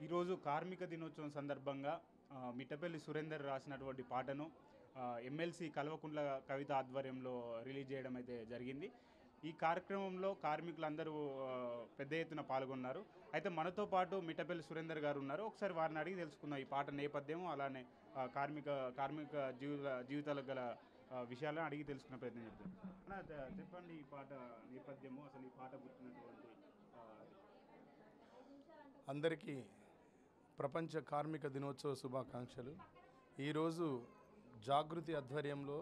ఈరోజు కార్మిక దినోత్సవం సందర్భంగా మిట్టపల్లి సురేందర్ రాసినటువంటి పాటను ఎమ్మెల్సీ కల్వకుంట్ల కవిత ఆధ్వర్యంలో రిలీజ్ చేయడం అయితే జరిగింది. ఈ కార్యక్రమంలో కార్మికులందరూ పెద్ద ఎత్తున పాల్గొన్నారు. అయితే మనతో పాటు మిట్టపల్లి సురేందర్ గారు ఉన్నారు. ఒకసారి వారిని అడిగి తెలుసుకుందాం ఈ పాట నేపథ్యం, అలానే కార్మిక కార్మిక జీవితాలకు గల విషయాలను అడిగి తెలుసుకునే ప్రయత్నం చేద్దాం. చెప్పండి, ఈ పాట నేపథ్యము, అసలు ఈ పాట పుట్టినటువంటి అందరికీ ప్రపంచ కార్మిక దినోత్సవ శుభాకాంక్షలు. ఈరోజు జాగృతి ఆధ్వర్యంలో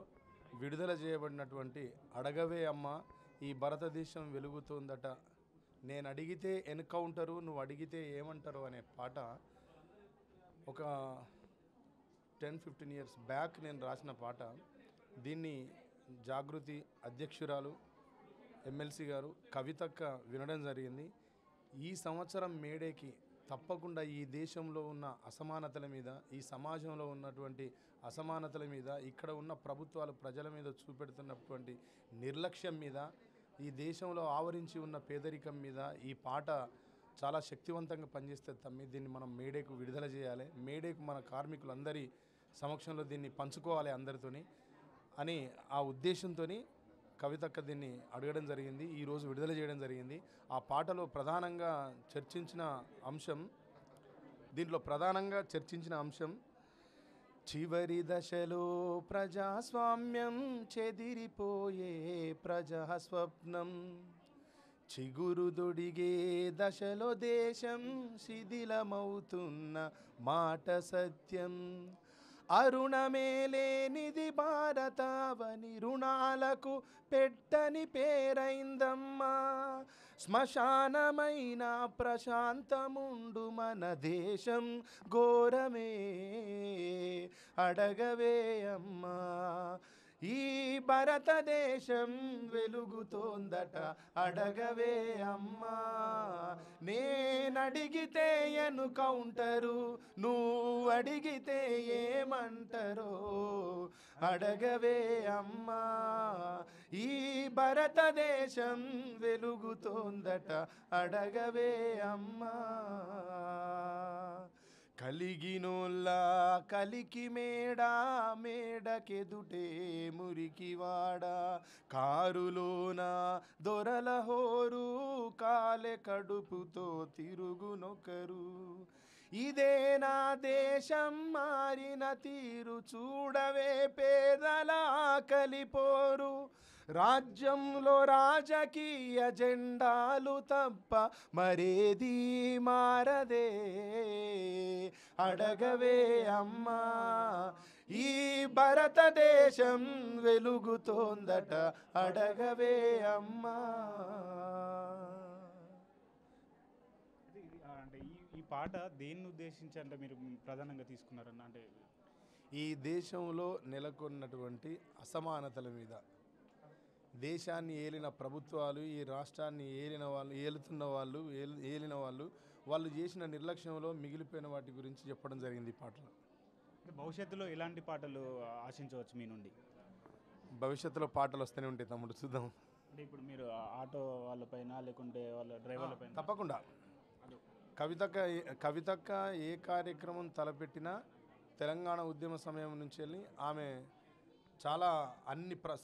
విడుదల చేయబడినటువంటి అడగవే అమ్మ ఈ భారతదేశం వెలుగుతోందట, నేను అడిగితే ఎన్కౌంటరు, నువ్వు అడిగితే ఏమంటారు అనే పాట ఒక 10-15 ఇయర్స్ బ్యాక్ నేను రాసిన పాట. దీన్ని జాగృతి అధ్యక్షురాలు ఎమ్మెల్సీ గారు కవితక్క వినడం జరిగింది. ఈ సంవత్సరం మేడేకి తప్పకుండా ఈ దేశంలో ఉన్న అసమానతల మీద, ఈ సమాజంలో ఉన్నటువంటి అసమానతల మీద, ఇక్కడ ఉన్న ప్రభుత్వాలు ప్రజల మీద చూపెడుతున్నటువంటి నిర్లక్ష్యం మీద, ఈ దేశంలో ఆవరించి ఉన్న పేదరికం మీద ఈ పాట చాలా శక్తివంతంగా పనిచేస్తుంది. తమ్మి, దీన్ని మనం మేడేకు విడుదల చేయాలి, మేడేకు మన కార్మికులందరి సమక్షంలో దీన్ని పంచుకోవాలి అందరితోని అని ఆ ఉద్దేశంతో కవితక్క దీన్ని అడగడం జరిగింది, ఈరోజు విడుదల చేయడం జరిగింది. ఆ పాటలో ప్రధానంగా చర్చించిన అంశం చివరి దశలో ప్రజాస్వామ్యం చెదిరిపోయే ప్రజాస్వప్నం, చిగురుదొడిగే దశలో దేశం శిథిలమవుతున్న మాట సత్యం, అరుణమేలేనిది భారతావని రుణాలకు పెట్టని పేరైందమ్మా, శ్మశానమైన ప్రశాంతముండు మన దేశం ఘోరమే అడగవే అమ్మా, ఈ భారతదేశం వెలుగుతోందట అడగవే అమ్మా, నేనడిగితే ఎన్కౌంటరు, నువ్వు అడిగితే ఏమంటారో అడగవే అమ్మా, ఈ భారతదేశం వెలుగుతోందట అడగవే అమ్మా, కలిగినోళ్ళ కలికి మేడా మేడకెదుటే మురికివాడా, కారులోన దొరల హోరు కాలె కడుపుతో తిరుగునొకరు, ఇదే నా దేశం మారిన తీరు చూడవే పేదల ఆకలిపోరు, రాజ్యంలో రాజకీయ జెండాలు తప్ప మరేది మారదే అడగవే అమ్మా, ఈ భారతదేశం వెలుగుతోందట అడగవే అమ్మా. అంటే ఈ పాట దేన్ని ఉద్దేశించి అంటే మీరు ప్రధానంగా తీసుకున్నారన్న, అంటే ఈ దేశంలో నెలకొన్నటువంటి అసమానతల మీద, దేశాన్ని ఏలిన ప్రభుత్వాలు, ఈ రాష్ట్రాన్ని ఏలిన వాళ్ళు వాళ్ళు చేసిన నిర్లక్ష్యంలో మిగిలిపోయిన వాటి గురించి చెప్పడం జరిగింది ఈ పాటలో. భవిష్యత్తులో ఎలాంటి పాటలు ఆశించవచ్చు మీ నుండి? భవిష్యత్తులో పాటలు వస్తూనే ఉంటాయి తమ్ముడు, చూద్దాం. అంటే ఇప్పుడు మీరు ఆటో వాళ్ళపైన లేకుంటే వాళ్ళ డ్రైవర్ల పైన తప్పకుండా కవితక్క ఏ కార్యక్రమం తలపెట్టినా తెలంగాణ ఉద్యమ సమయం నుంచి వెళ్ళి ఆమె చాలా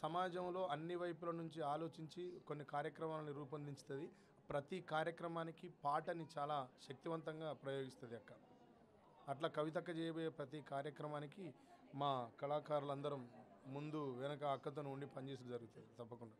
సమాజంలో అన్ని వైపుల నుంచి ఆలోచించి కొన్ని కార్యక్రమాలను రూపొందించుతుంది. ప్రతి కార్యక్రమానికి పాటని చాలా శక్తివంతంగా ప్రయోగిస్తుంది అక్క. అట్లా కవితక్క చేయబోయే ప్రతి కార్యక్రమానికి మా కళాకారులందరం ముందు వెనక అక్కతో ఉండి పనిచేసి జరుగుతుంది తప్పకుండా.